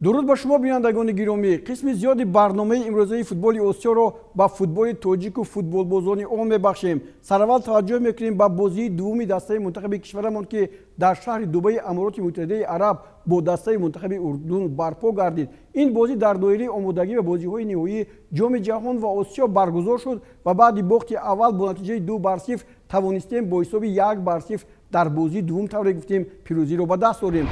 дуруд ба шумо бинандагони гиромӣ, қисми зиёди барномаи имрӯзаи футболи осиёро ба футболи тоҷику футболбозони он мебахшем. Сараввал таваҷҷӯҳ мекунем ба бозии дуввуми дастаи мунтахаби кишварамон ки дар шаҳри Дубаи Амороти Муттаҳидаи Араб бо дастаи мунтахаби Урдун барпо гардид. Ин бозӣ дар доираи омодагӣ ба бозиҳои ниҳоии ҷоми ҷаҳон ва Осиё баргузор шуд ва баъди бохти аввал бо натиҷаи 2-0 тавонистем бо ҳисоби 1-0 дар бозии дуввум тавре гуфтем пирӯзиро ба даст орем.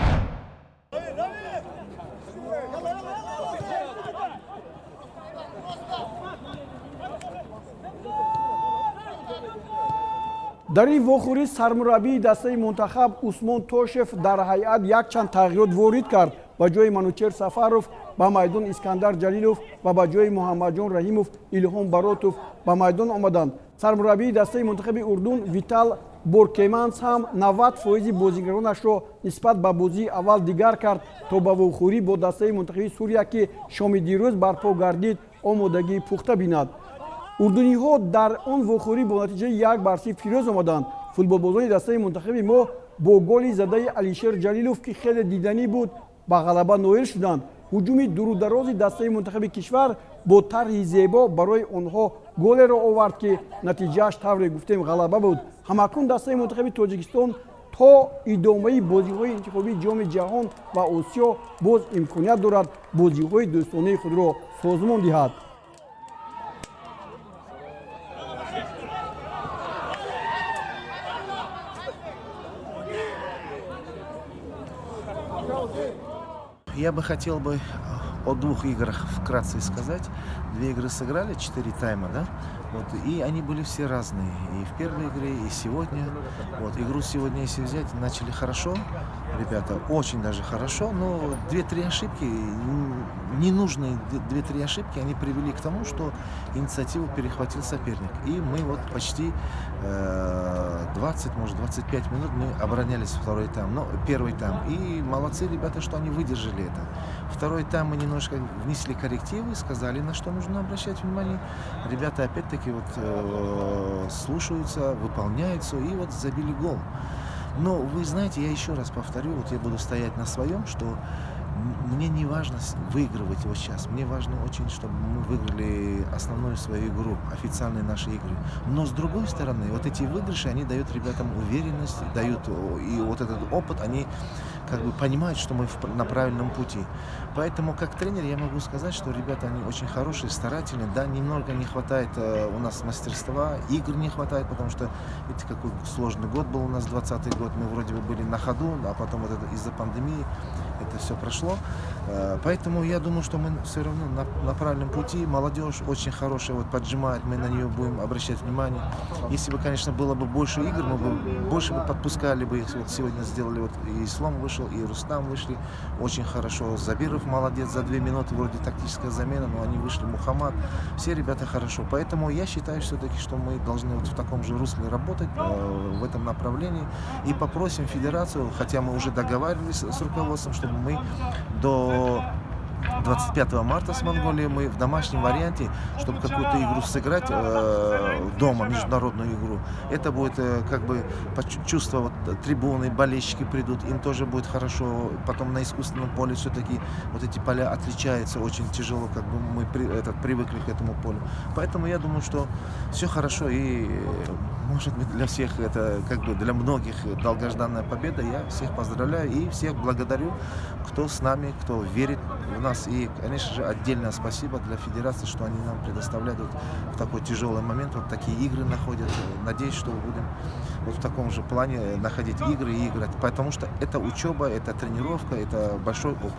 дар ин вохӯрӣ сармураббии дастаи мунтахаб Усмон Тошев дар ҳайат якчанд тағйирот ворид кард. ба ҷои Манучер Сафаров ба майдон Искандар Ҷалилов ва ба ҷои Муҳаммадҷон Раҳимов Илҳом Баротов ба майдон омаданд. Сармураббии дастаи мунтахаби Урдун Витал Боркеманс ҳам 90% бозигаронашро нисбат ба бозии аввал дигар кард то ба вохӯрӣ бо дастаи мунтахаби Сурия ки шоми дирӯз барпо гардид омодагии пухта бинад. урдуниҳо дар он вохӯрӣ бо натиҷаи 1-0 пирӯз омаданд. Футболбозони дастаи мунтахаби мо бо голи задаи Алишер Ҷалилов ки хеле диданӣ буд ба ғалаба ноил шуданд. ҳуҷуми дурударози дастаи мунтахаби кишвар бо тарҳи зебо барои онҳо голеро овард ки натиҷааш тавре гуфтем ғалаба буд. ҳамакун дастаи мунтахаби Тоҷикистон то идомаи бозиҳои интихобии ҷоми ҷаҳон ва Осиё боз имконият дорад бозиҳои дӯстонаи худро созмон диҳад. Я бы хотел о двух играх вкратце сказать. 2 игры сыграли, 4 тайма, да? Вот, и они были все разные. И в первой игре, и сегодня. Вот, игру сегодня, если взять, начали хорошо. Ребята, очень даже хорошо. Но 2-3 ошибки, ненужные 2-3 ошибки, они привели к тому, что инициативу перехватил соперник. И мы вот почти 20, может 25 минут мы оборонялись второй тайм. Но первый тайм. И молодцы ребята, что они выдержали это. Второй тайм мы немножко внесли коррективы, сказали, на что нужно обращать внимание. Ребята опять-таки вот слушаются, выполняются и вот забили гол. Но вы знаете, я еще раз повторю, вот я буду стоять на своем, что мне не важно выигрывать вот сейчас. Мне важно очень, чтобы мы выиграли основную свою игру, официальные наши игры. Но с другой стороны, вот эти выигрыши, они дают ребятам уверенность, дают и вот этот опыт, они как бы понимают, что мы на правильном пути. Поэтому как тренер я могу сказать, что ребята, они очень хорошие, старательные. Да, немного не хватает у нас мастерства, игр не хватает, потому что видите, какой сложный год был у нас, 2020 год. Мы вроде бы были на ходу, а потом вот это из-за пандемии это все прошло. Поэтому я думаю, что мы все равно на правильном пути. Молодежь очень хорошая, вот поджимает, мы на нее будем обращать внимание. Если бы, конечно, было бы больше игр, мы бы больше бы подпускали бы. Вот сегодня сделали, вот и Ислам вышел, и Рустам вышли очень хорошо. Забиров молодец, за 2 минуты вроде тактическая замена, но они вышли, Мухаммад. Все ребята хорошо. Поэтому я считаю все-таки, что мы должны вот в таком же русле работать, в этом направлении. И попросим федерацию, хотя мы уже договаривались с руководством, чтобы мы до 25 марта с Монголией мы в домашнем варианте, чтобы какую-то игру сыграть дома, международную игру. Это будет как бы чувство, вот, трибуны, болельщики придут, им тоже будет хорошо. Потом на искусственном поле все-таки вот эти поля отличаются, очень тяжело, как бы мы привыкли к этому полю. Поэтому я думаю, что все хорошо и может быть для всех это, как бы для многих долгожданная победа. Я всех поздравляю и всех благодарю, кто с нами, кто верит в нас. И, конечно же, отдельное спасибо для федерации, что они нам предоставляют вот в такой тяжелый момент, вот такие игры находят. Надеюсь, что будем вот в таком же плане находить игры и играть, потому что это учеба, это тренировка, это большой опыт.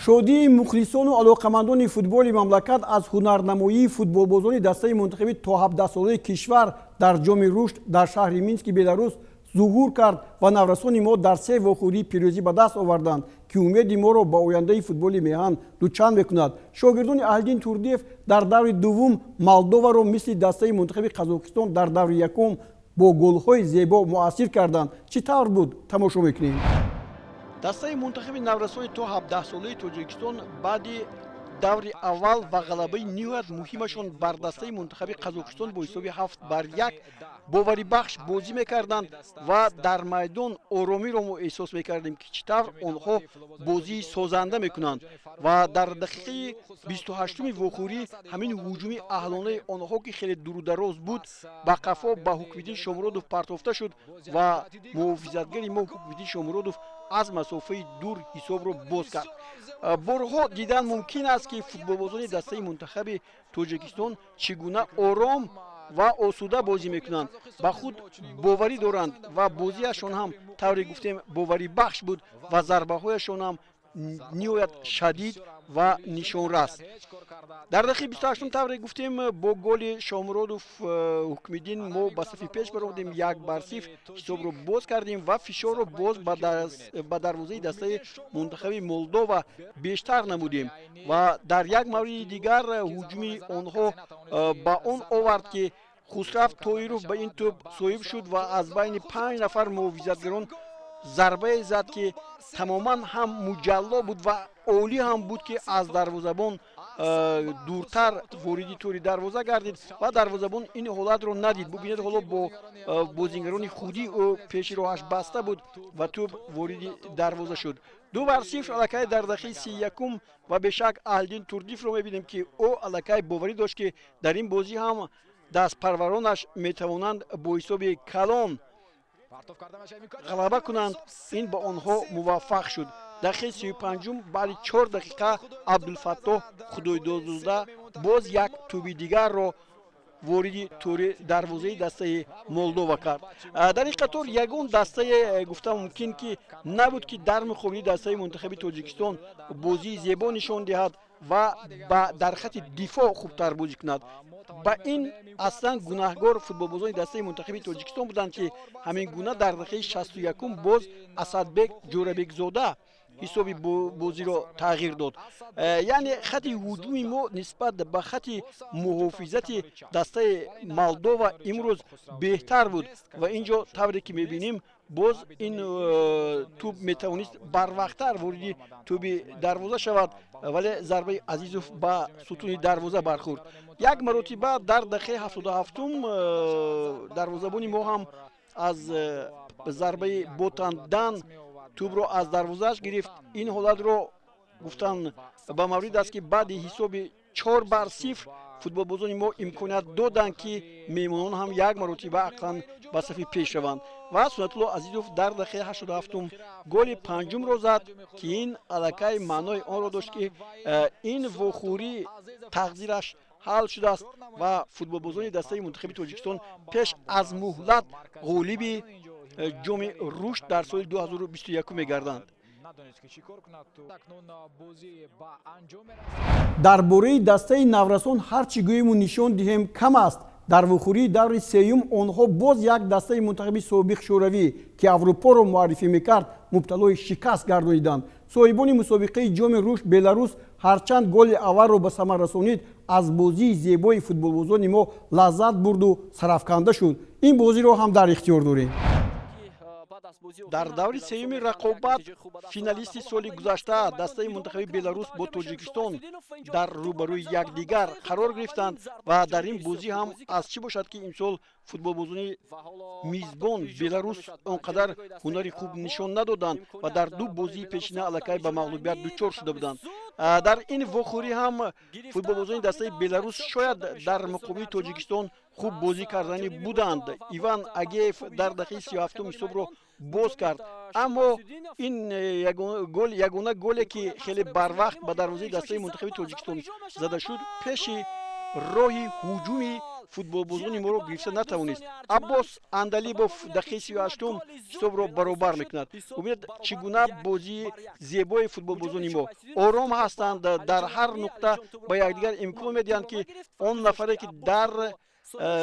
шодии мухлисону алоқамандони футболи мамлакат аз ҳунарнамоии футболбозони дастаи мунтахаби то 17 солаи кишвар дар ҷоми рушд дар шаҳри Мински, Беларус зуҳур кард ва наврасони мо дар 3 вохӯрӣ пирӯзӣ ба даст оварданд ки умеди моро ба ояндаи футболи меҳан дучанд мекунад. шогирдони Аҳлиддин Турдиев дар даври дуввум Молдоваро мисли дастаи мунтахаби Қазоқистон дар даври якум бо голҳои зебо муассир карданд. Чӣ тавр буд? Тамошо мекунем. дастаи мунтахаби наврасони то 17 солаи Тоҷикистон баъди даври аввал ва ғалабаи ниҳоят муҳимашон бар дастаи мунтахаби Қазоқистон бо ҳисоби 7-1 боварибахш бозӣ мекарданд ва дар майдон оромиро мо эҳсос мекардем ки чӣ тавр онҳо бозии созанда мекунанд ва дар дақиқаи 28-уми вохӯрӣ ҳамин ҳуҷуми аҳлонаи онҳо ки хеле дурудароз буд ба қафо ба Ҳукмиддин Шомуродов партофта шуд ва муҳофизатгари мо Ҳукмиддин Шомуродов аз масофаи дур ҳисобро боз кард. Борҳо дидан мумкин аст ки футболбозони дастаи мунтахаби Тоҷикистон чӣ гуна ором ва осуда бозӣ мекунанд, ба худ боварӣ доранд ва бозиашон ҳам тавре гуфтем боварибахш буд ва зарбаҳояшон ҳам ниҳоят шадид ва нишонрас. Дар дақиқаи 28 тавре гуфтем бо голи Шомуродов Ҳукмиддин мо ба сафи пеш баромадем 1-0 ҳисобро боз кардем ва фишорро боз ба дарвозаи дастаи мунтахаби Молдова бештар намудем ва дар як мавриди дигар ҳуҷуми онҳо ба он овард ки Хусрав Тоиров ба ин тӯб соҳиб шуд ва аз байни 5 нафар муҳофизатгарон зарбае зад ки тамоман ҳам муҷалло буд ва олӣ ҳам буд ки аз дарвозабон дуртар вориди тӯри дарвоза гардид ва дарвозабон ин ҳолатро надид. Бубинед ҳоло бо бозингарони худӣ ӯ пеши роҳаш баста буд ва тӯб вориди дарвоза шуд. 2-0 аллакай дар дақиқаи 31 ва бешак Аҳлиддин Турдиевро мебинем ки ӯ аллакай боварӣ дошт ки дар ин бозӣ ҳам дастпарваронаш метавонанд бо ҳисоби калон ғалаба кунанд. Ин ба онҳо муваффақ шуд. Дақиқаи 35 баъди 4 дақиқа Абдулфаттоҳ Худойдозода боз як тӯби дигарро вориди тӯри дарвозаи дастаи Молдова кард. Дар ин қатор ягон дастае гуфта мумкин ки набуд ки дар муқобили дастаи мунтахаби Тоҷикистон бозии зебо нишон диҳад ва дар хати дифоъ хубтар бозӣ кунад. Ба ин аслан гунаҳгор футболбозони дастаи мунтахаби Тоҷикистон буданд ки ҳамин гуна дар дақиқаи 61 боз Асадбек Ҷорабекзода ҳисоби бозиро тағйир дод. Яъне хати ҳуҷуми мо нисбат ба хати муҳофизати дастаи Молдова имрӯз беҳтар буд ва ин ҷо тавре ки мебинем боз ин тӯб метавонист барвақттар вориди тӯби дарвоза шавад, вале зарбаи Азизов ба сутуни дарвоза бархӯрд. Як маротиба дар дақиқаи 77 дарвозабони мо ҳам аз зарбаи ботандан тӯбро аз дарвозааш гирифт. Ин ҳолатро гуфтан ба маврид аст ки баъди ҳисоби 4-0 футболбозони мо имконият доданд ки меҳмонон ҳам як маротиба ақлан ба сафи пеш шаванд ва Сунатулло Азизов дар дақиқаи 87 голи панҷумро зад ки ин аллакай маънои онро дошт ки ин вохӯрӣ тақдираш ҳал шудааст ва футболбозони дастаи мунтахаби Тоҷикистон пеш аз муҳлат ғолиби ҷоми рушд дар соли 2021 мегарданд. дар бораи дастаи наврасон ҳар чӣ гӯему нишон диҳем кам аст. дар вухӯрии даври сеюм онҳо боз як дастаи мунтахаби собиқ шӯравӣ ки Аврупоро муаррифӣ мекард мубталои шикаст гардониданд. соҳибони мусобиқаи ҷоми рушд Беларус ҳарчанд голи аввалро ба самар расонид, аз бозии зебои футболбозони мо лаззат бурду сарафканда шуд. ин бозиро ҳам дар ихтиёр дорем. дар даври сеюми рақобат финалисти соли гузашта дастаи мунтахаби Беларус бо Тоҷикистон дар рӯбарӯи якдигар қарор гирифтанд ва дар ин бозӣ ҳам аз чӣ бошад ки имсол футболбозони мизбон Беларус он қадар ҳунари хуб нишон надоданд ва дар ду бозии пешина аллакай ба мағлубият дучор шуда буданд. дар ин вохӯрӣ ҳам футболбозони дастаи Беларус шояд дар муқобили Тоҷикистон хуб бозӣ кардани буданд. Иван Агеев дар дақиқаи 37 ҳисобро боз кард, аммо ин ягона голе ки хеле барвақт ба дарвозаи дастаи мунтахаби Тоҷикистон зада шуд пеши роҳи ҳуҷуми футболбозони моро гирифта натавонист. Аббос Андалибов дақиқаи 38 ҳисобро баробар мекунад. умед чӣ гуна бозии зебои футболбозони мо ором ҳастанд, дар ҳар нуқта ба якдигар имкон медиҳанд ки он нафаре ки дар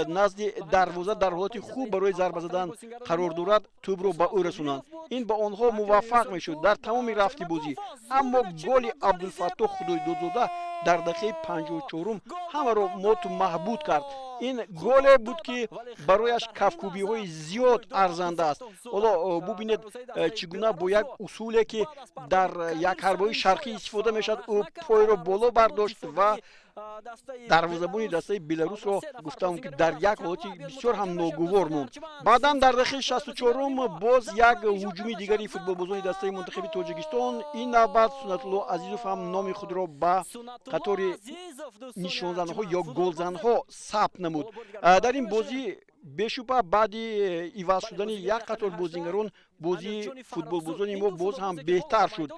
назди дарвоза дар ҳолати хуб барои зарба задан қарор дорад, тӯбро ба ӯ расонанд. Ин ба онҳо муваффақ мешуд дар тамоми рафти бозӣ. Аммо голи Абдулфаттоҳ Худойдодзода дар дақиқаи 54 ҳамаро моту маҳбуд кард. ин голе буд ки барояш кафкӯбиҳои зиёд арзанда аст. ҳоло бубинед чӣ гуна бо як усуле ки дар якҳарбои шарқӣ истифода мешавад, ӯ пойро боло бардошт ва дарвозабони дастаи Беларусро гуфтам ки дар як ҳолати бисёр ҳам ногувор монд. Баъдан дар дақиқаи 64 боз як ҳуҷуми дигари футболбозони дастаи мунтахаби Тоҷикистон, ин навбат Сунатулло Азизов ҳам номи худро ба қатори нишонзанҳо ё голзанҳо сабт намуд. Дар ин бозӣ бешубҳа баъди иваз шудани як қатор бозингарон бозии футболбозони мо боз ҳам беҳтар шуд.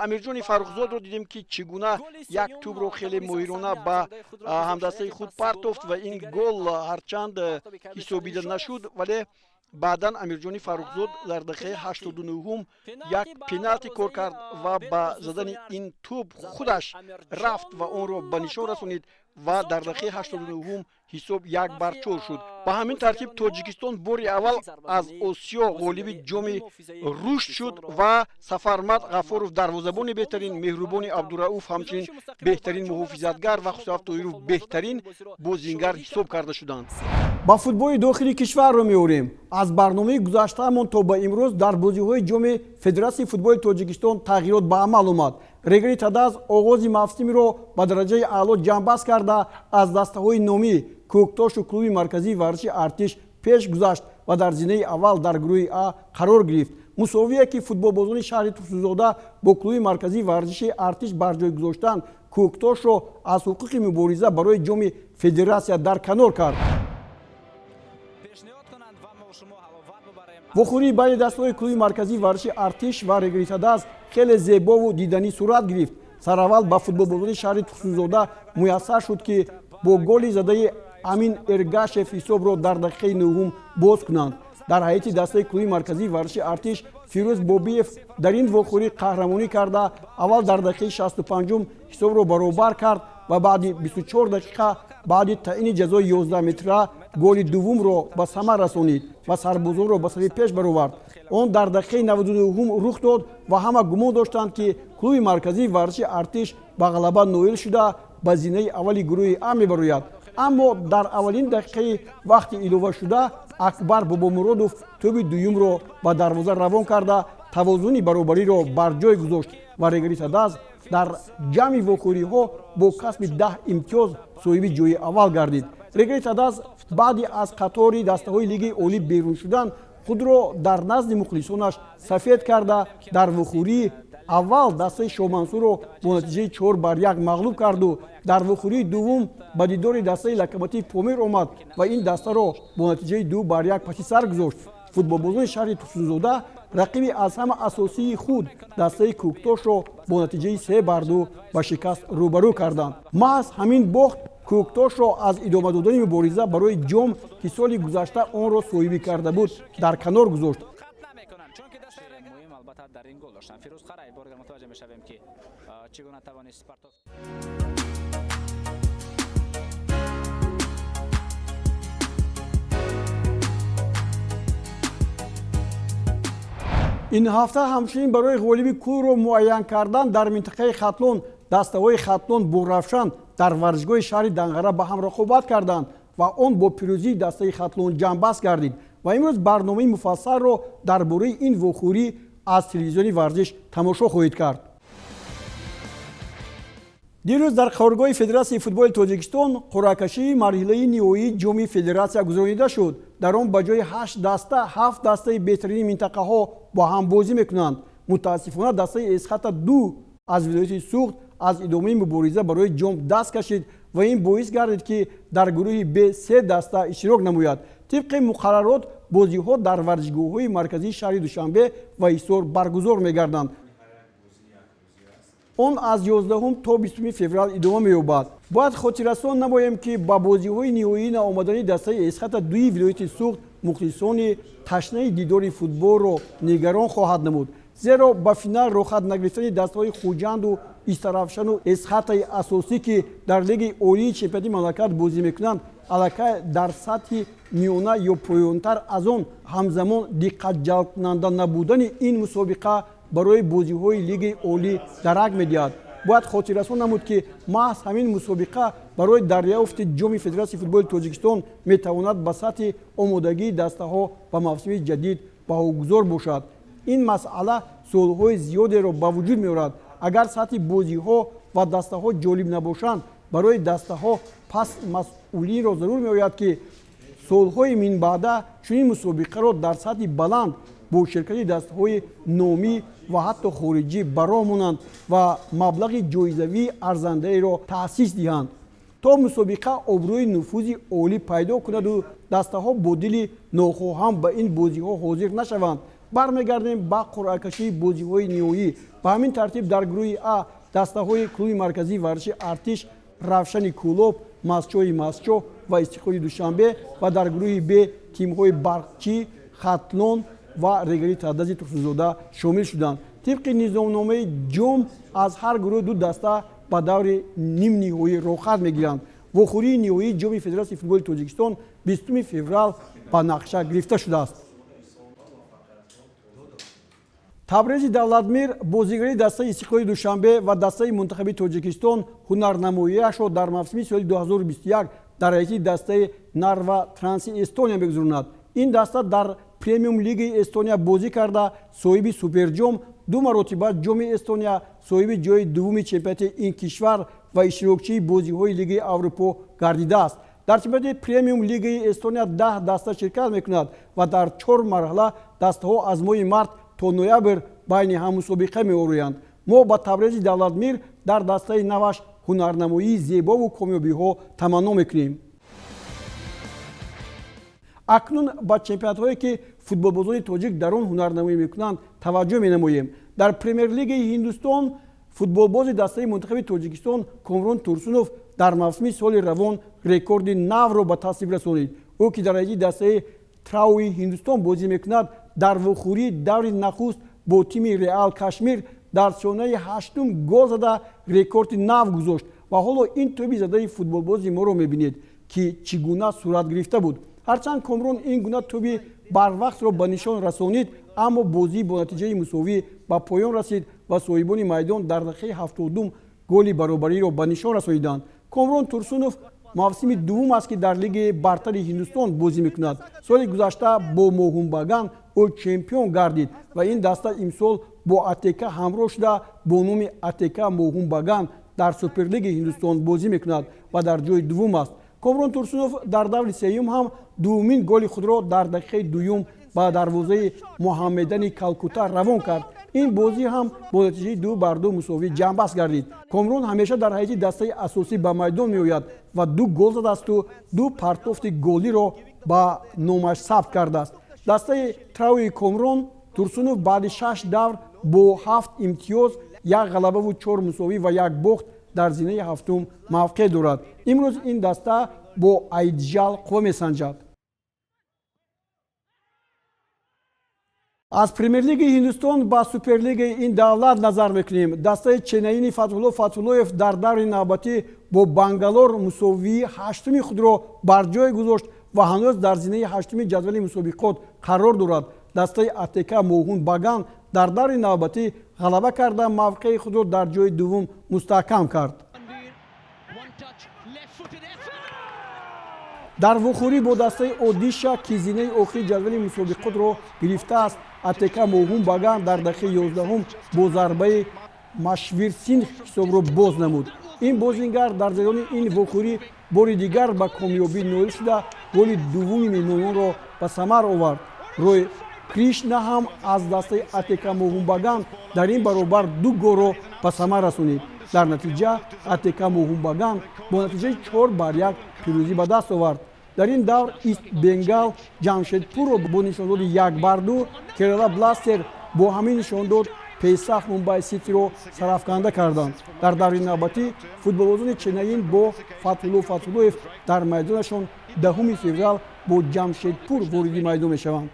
Амирҷони Фаррухзодро дидем ки чӣ гуна як тӯбро хеле моҳирона ба ҳамдастаи худ партофт ва ин гол ҳарчанд ҳисобида нашуд, вале баъдан Амирҷони Фаррухзод дар дақиқаи 89 як пеналти кор кард ва ба задани ин тӯб худаш рафт ва онро ба нишон расонид ва дар дақиқаи 89 ҳисоб 1-4 шуд. Ба ҳамин тартиб Тоҷикистон бори аввал аз Осиё ғолиби ҷоми рушд шуд ва Сафармат Ғафуров дарвозабони беҳтарин, Меҳрубони Абдурауф ҳамчунин беҳтарин муҳофизатгар ва Хусраф Тоиров беҳтарин бозингар ҳисоб карда шуданд. Ба футболи дохили кишварро меорем. Аз барномаи гузаштаамон то ба имрӯз дар бозиҳои ҷоми Федератсияи футболи Тоҷикистон тағйирот ба амал омад. Регри Тадаз оғози мавсимро ба дараҷаи аъло ҷамъбаст карда аз дастаҳои номӣ Кӯктошу клуби марказии варзиши Артиш пеш гузашт ва дар зинаи аввал дар гурӯҳи А қарор гирифт. Мусовие ки футболбозони шаҳри Тусӯзода бо клуби марказии варзиши Артиш бар ҷой гузоштанд, Кӯктошро аз ҳуқуқи мубориза барои ҷоми Федератсия дар канор кард. вохӯрии байни дастаҳои клуби марказии варзиши Артиш ва Регри Тадаз хеле зебову диданӣ сурат гирифт. Сараввал ба футболбозони шаҳри Тусӯзода муяссар шуд ки бо голи задаи Амин Эргашев ҳисобро дар дақиқаи 9 боз кунанд. Дар ҳайати дастаи клуби марказии варзиши Артиш Фирӯз Бобиев дар ин вохӯрӣ қаҳрамонӣ карда, аввал дар дақиқаи 65 ҳисобро баробар кард ва баъди 24 дақиқа баъди таъини ҷазои 11 метра голи дуввумро ба самар расонид ва сарбозонро ба сафи пеш баровард. Он дар дақиқаи 99 рух дод ва ҳама гумон доштанд ки клуби марказии варзиши Артиш ба ғалаба ноил шуда ба зинаи аввали гурӯҳи А мебарояд. Аммо дар аввалин дақиқаи вақти иловашуда Акбар Бобомуродов тӯби дуюмро ба дарвоза равон карда тавозуни баробариро бар ҷой гузошт ва Регри Тадаз дар ҷамъи вохӯриҳо бо касби 10 имтиёз соҳиби ҷои аввал гардид. Регри Тадаз баъди аз қатори дастаҳои лиги олӣ берун шудан худро дар назди мухлисонаш сафед карда дар вохӯрии аввал дастаи Шоҳмансурро бо натиҷаи 4-1 мағлуб карду дар вохӯрии дуввум ба дидори дастаи Локомотив Помир омад ва ин дастаро бо натиҷаи 2-1 паси сар гузошт. Футболбозони шаҳри Тусӯзода рақиби аз ҳама асосии худ дастаи Кӯктошро бо натиҷаи 3-2 ба шикаст рӯбарӯ карданд. маҳз ҳамин бохт Кӯктошро аз идома додани мубориза барои ҷом ки соли гузашта онро соҳибӣ карда буд дар канор гузошт. дар ин гол доштан Фирӯз Қарай борга мутаваҷҷа мешавем ки чӣ гуна тавонист Спартак. ин ҳафта ҳамчунин барои ғолиби кӯлро муайян кардан дар минтақаи Хатлон дастаҳои Хатлон Буғравшан дар варзишгоҳи шаҳри Данғара ба ҳам рақобат карданд ва он бо пирӯзии дастаи Хатлон ҷамъбаст гардид ва имрӯз барномаи муфассалро дар бораи ин вохӯрӣ аз телевизиони варзиш тамошо хоҳед кард. дирӯз дар қароргоҳи Федератсияи футболи Тоҷикистон қуръакашии марҳилаи ниҳоии ҷоми Федератсия гузаронида шуд. дар он ба ҷои 8 даста 7 дастаи беҳтарини минтақаҳо бо ҳам бозӣ мекунанд. мутаассифона дастаи Эсхата 2 аз вилояти Суғд аз идомаи мубориза барои ҷом даст кашид ва ин боис гардид ки дар гурӯҳи Б 3 даста иштирок намояд. тибқи муқаррарот бозиҳо дар варзишгоҳҳои марказии шаҳри Душанбе ва Ҳисор баргузор мегарданд. он аз 11 то 20 феврал идома меёбад. бояд хотиррасон намоем ки ба бозиҳои ниҳоӣ наомадани дастаи Эсхата 2 вилояти Суғд мухлисони ташнаи дидори футболро нигарон хоҳад намуд, зеро ба финал рохат нагирифтани дастаҳои Хуҷанду Истарафшану Эсхатаи асосӣ ки дар лиги олии чемпионати мамлакат бозӣ мекунанд аллакай дар сатҳи миёна ё поёнтар аз он ҳамзамон диққатҷалбкунанда набудани ин мусобиқа барои бозиҳои лигаи олӣ дарак медиҳад. бояд хотиррасон намуд ки маҳз ҳамин мусобиқа барои дарёфти ҷоми федератсияи футболи тоҷикистон метавонад ба сатҳи омодагии дастаҳо ба мавсими ҷадид баҳогузор бошад. ин масъала суолҳои зиёдеро ба вуҷуд меорад. агар сатҳи бозиҳо ва дастаҳо ҷолиб набошанд, барои дастаҳо пас масъулинро зарур меояд ки солҳои минбаъда чунин мусобиқаро дар сатҳи баланд бо ширкати дастаҳои номӣ ва ҳатто хориҷӣ баромонанд ва маблағи ҷоизавии арзандаеро таъсис диҳанд, то мусобиқа обрӯи нуфузи олӣ пайдо кунаду дастаҳо бо дили нохоҳам ба ин бозиҳо ҳозир нашаванд. бармегардем ба қуръакашии бозиҳои ниҳоӣ. ба ҳамин тартиб дар гурӯҳи А дастаҳои клуби марказии варзиши артиш, равшани кӯлоб, масчои масчо ва истиқлоли душанбе ва дар гурӯҳи Б тимҳои барқчӣ, хатлон ва регари таъдази турсунзода шомил шуданд. тибқи низомномаи ҷом аз ҳар гурӯҳ ду даста ба даври нимниҳоӣ рохат мегиранд. вохӯрии ниҳоии ҷоми федератсияи футболи тоҷикистон 20 феврал ба нақша гирифта шудааст. табрези давлатмир бозигари дастаи истиқлоли душанбе ва дастаи мунтахаби тоҷикистон ҳунарнамоияшро дар мавсими соли 2021 дар ҳайати дастаи нарва транси эстония мегузронад. ин даста дар премиум лигаи эстония бозӣ карда соҳиби суперҷом, ду маротиба ҷоми эстония, соҳиби ҷои дуввуми чемпионати ин кишвар ва иштирокчии бозиҳои лигаи аврупо гардидааст. дар чемпионати премиум лигаи эстония 10 даста ширкат мекунад ва дар 4 марҳала дастаҳо аз моҳи март то ноябр байни ҳам мусобиқа меороянд. мо ба табрези давлатмир дар дастаи наваш ҳунарнамоии зебову комёбиҳо таманно мекунем. акнун ба чемпионатҳое ки футболбозони тоҷик дар он ҳунарнамоӣ мекунанд таваҷҷӯҳ менамоем. дар премер-лигаи ҳиндустон футболбози дастаи мунтахаби тоҷикистон Комрон Турсунов дар мавсими соли равон рекорди навро ба тасдиқ расонид. ӯ ки дар ҳайати дастаи трауи ҳиндустон бозӣ мекунад, дар вохӯрии даври нахуст бо тими Реал Кашмир дар сонаи 8 гол зада рекорди нав гузошт ва ҳоло ин тӯби задаи футболбози моро мебинед ки чӣ гуна сурат гирифта буд. ҳарчанд Комрон ин гуна тӯби барвақтро ба нишон расонид, аммо бозӣ бо натиҷаи мусовӣ ба поён расид ва соҳибони майдон дар дақиқаи 70 голи баробариро ба нишон расониданд. Комрон Турсунов мавсими дуввум аст ки дар лигаи бартари Ҳиндустон бозӣ мекунад. соли гузашта бо Моҳунбаган ӯ чемпион гардид ва ин даста имсол бо Атека ҳамроҳ шуда бо номи Атека Моҳунбаган дар Суперлигаи Ҳиндустон бозӣ мекунад ва дар ҷои дуввум аст. Комрон Турсунов дар даври сеюм ҳам дуввумин голи худро дар дақиқаи дуюм ба дарвозаи Муҳаммедани Калкута равон кард. ин бозӣ ҳам бо натиҷаи 2-2 мусовӣ ҷамъбаст гардид. Комрон ҳамеша дар ҳайати дастаи асосӣ ба майдон меояд ва 2 гол задаасту 2 партофти голиро ба номаш сабт кардааст. дастаи трауи Комрон Турсунов баъди 6 давр бо 7 имтиёз, 1 ғалабаву 4 мусовӣ ва 1 бохт дар зинаи ҳафтум мавқеъ дорад. имрӯз ин даста бо Айджал қувва месанҷад. аз премер-лигаи Ҳиндустон ба суперлигаи ин давлат назар мекунем. дастаи ченаини Фатҳулло Фатҳуллоев дар даври навбатӣ бо Бангалор мусовии 8-уми худро бар ҷой гузошт ва ҳанӯз дар зинаи 8-уми ҷадвали мусобиқот қарор дорад. дастаи Атека Моҳунбаган дар даври навбатӣ ғалаба карда мавқеи худро дар ҷои дуввум мустаҳкам кард. дар вохӯрӣ бо дастаи Одиша ки зинаи охири ҷадвали мусобиқотро гирифтааст, Атека Моҳунбаган дар дақиқаи 11 бо зарбаи Машвирсингҳ ҳисобро боз намуд. ин бозингар дар ҷараёни ин вохӯрӣ бори дигар ба комёбӣ ноил шуда голи дуввуми меҳмононро ба самар овард. Рой Кришна ҳам аз дастаи Атека Моҳунбаган дар ин баробар 2 голро ба самар расонид. дар натиҷа Атека Моҳунбаган бо натиҷаи 4-1 пирӯзӣ ба даст овард. дар ин давр Ист Бенгал Ҷамшедпурро бо нишондоди 1-2, Керала Бластер бо ҳамин нишондод Пейсах Мумбай Ситиро сарафканда карданд. дар даври навбатӣ футболбозони ченаин бо Фатҳулло Фатҳуллоев дар майдонашон 10 феврал бо Ҷамшедпур вориди майдон мешаванд.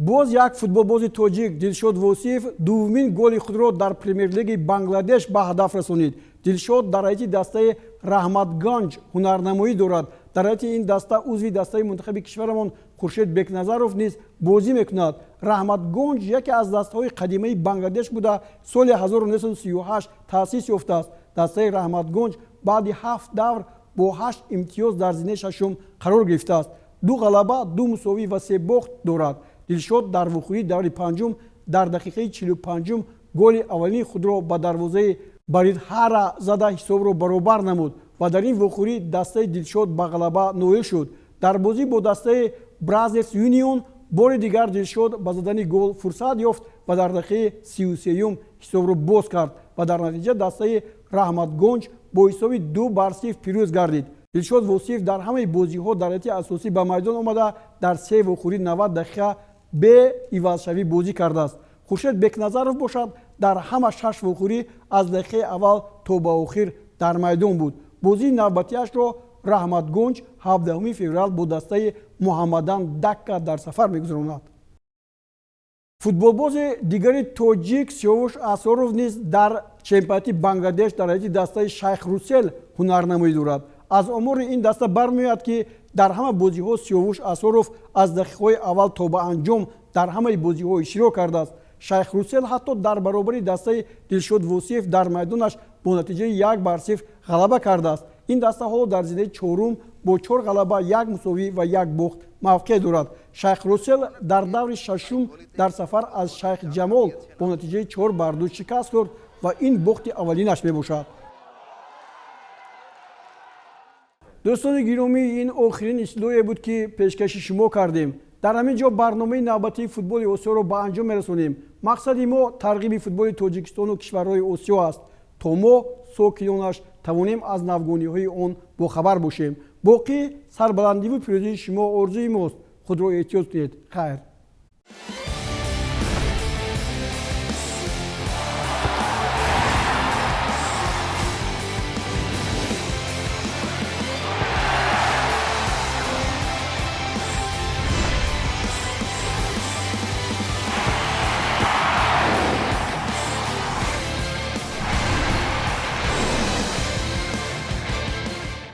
боз як футболбози тоҷик Дилшод Восиф дуввумин голи худро дар премер-лиги Бангладеш ба ҳадаф расонид. Дилшод дар ҳайати дастаи Раҳматганҷ ҳунарнамоӣ дорад. Дар ҳайати ин даста узви дастаи мунтахаби кишварамон Хуршед Бекназаров низ бозӣ мекунад. Раҳматганҷ яке аз дастаҳои қадимаи Бангладеш буда соли 1938 таъсис ёфтааст. Дастаи Раҳматганҷ баъди 7 давр бо 8 имтиёз дар зинаи шашум қарор гирифтааст. 2 ғалаба, 2 мусовӣ ва 3 бохт дорад. Дилшод дар вохӯрии даври панҷум дар дақиқаи 45 голи аввалини худро ба дарвозаи Баридҳара зада ҳисобро баробар намуд ва дар ин вохӯрӣ дастаи Дилшод ба ғалаба ноил шуд. Дар бозӣ бо дастаи Бразерс Юнион бори дигар Дилшод ба задани гол фурсат ёфт ва дар дақиқаи 33 ҳисобро боз кард ва дар натиҷа дастаи Раҳматганҷ бо ҳисоби 2-0 пирӯз гардид. Дилшод Восиф дар ҳамаи бозиҳо дар ҳайати асосӣ ба майдон омада дар 3 вохӯрӣ 90 дақиқа бе ивазшавӣ бозӣ кардааст. Хуршед Бекназаров бошад дар ҳама 6 вохӯрӣ аз дақиқаи аввал то ба охир дар майдон буд. бозии навбатиашро Раҳматганҷ 17 феврал бо дастаи Муҳаммадан Дакка дар сафар мегузаронад. футболбози дигари тоҷик Сиёвуш Асоров низ дар чемпионати Бангладеш дар ҳайати дастаи Шайх Русел ҳунарнамоӣ дорад. аз омори ин даста бармеояд ки дар ҳама бозиҳо Сиёвуш Асоров аз дақиқаҳои аввал то ба анҷом дар ҳамаи бозиҳо иштирок кардааст. Шайх Русел ҳатто дар баробари дастаи Дилшод Восиф дар майдонаш бо натиҷаи 1-0 ғалаба кардааст. ин даста ҳоло дар зинаи чорум бо 4 ғалаба, 1 мусовӣ ва 1 бохт мавқеъ дорад. Шайх Русел дар даври шашум дар сафар аз Шайх Ҷамол бо натиҷаи 4-2 шикаст хӯрд ва ин бохти аввалинаш мебошад. дӯстони гиромӣ, ин охирин истилое буд ки пешкаши шумо кардем. дар ҳамин ҷо барномаи навбатии футболи Осиёро ба анҷом мерасонем. мақсади мо тарғиби футболи Тоҷикистону кишварҳои Осиё аст, то мо сокинонаш тавонем аз навгониҳои он бохабар бошем. боқӣ сарбаландиву пирӯзии шумо орзуи мост. худро эҳтиёт кунед. хайр.